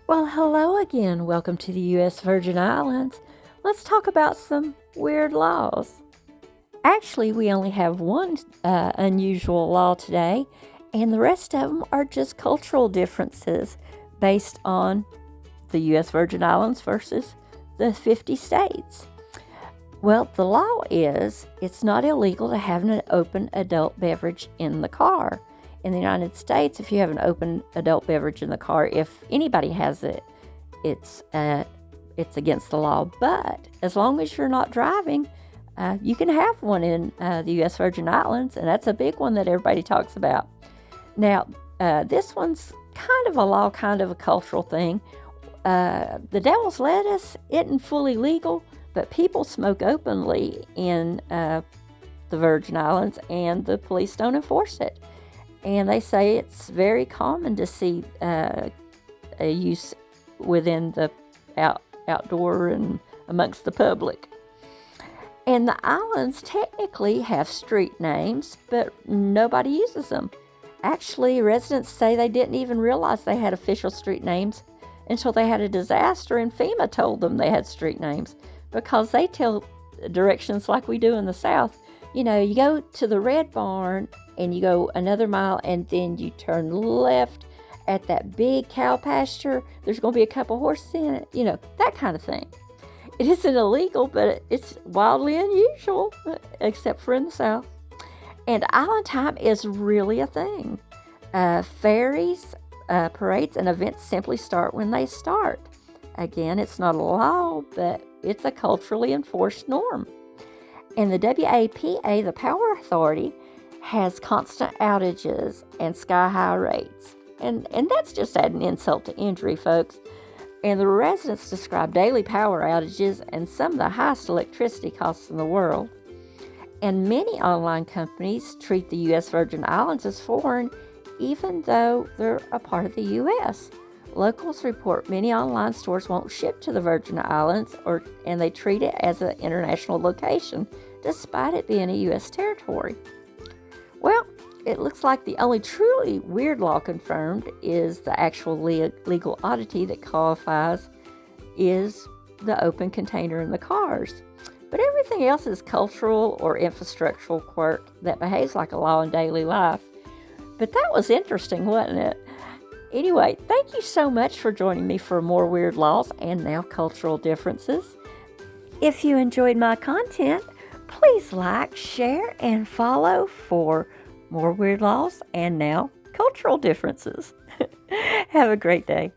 Well, hello again. Welcome to the U.S. Virgin Islands. Let's talk about some weird laws. Actually, we only have one unusual law today, and the rest of them are just cultural differences based on the U.S. Virgin Islands versus the 50 states. Well, the law is it's not illegal to have an open adult beverage in the car. In the United States, if you have an open adult beverage in the car, if anybody has it, it's against the law. But as long as you're not driving, you can have one in the U.S. Virgin Islands, and that's a big one that everybody talks about. Now, this one's kind of a law, kind of a cultural thing. The Devil's Lettuce isn't fully legal, but people smoke openly in the Virgin Islands, and the police don't enforce it. And they say it's very common to see a use within the outdoor and amongst the public. And the islands technically have street names, but nobody uses them. Actually, residents say they didn't even realize they had official street names until they had a disaster and FEMA told them they had street names, because they tell directions like we do in the South. You know, you go to the Red Barn and you go another mile and then you turn left at that big cow pasture. There's going to be a couple horses in it, you know, that kind of thing. It isn't illegal, but it's wildly unusual, except for in the South. And island time is really a thing. Ferries, parades, and events simply start when they start. Again, it's not a law, but it's a culturally enforced norm. And the WAPA, the Power Authority, has constant outages and sky-high rates. And that's just adding insult to injury, folks. And the residents describe daily power outages and some of the highest electricity costs in the world. And many online companies treat the U.S. Virgin Islands as foreign, even though they're a part of the U.S. Locals report many online stores won't ship to the Virgin Islands, and they treat it as an international location, despite it being a U.S. territory. Well, it looks like the only truly weird law confirmed is the actual legal oddity that qualifies is the open container in the cars. But everything else is cultural or infrastructural quirk that behaves like a law in daily life. But that was interesting, wasn't it? Anyway, thank you so much for joining me for more weird laws and now cultural differences. If you enjoyed my content, please like, share, and follow for more weird laws and now cultural differences. Have a great day.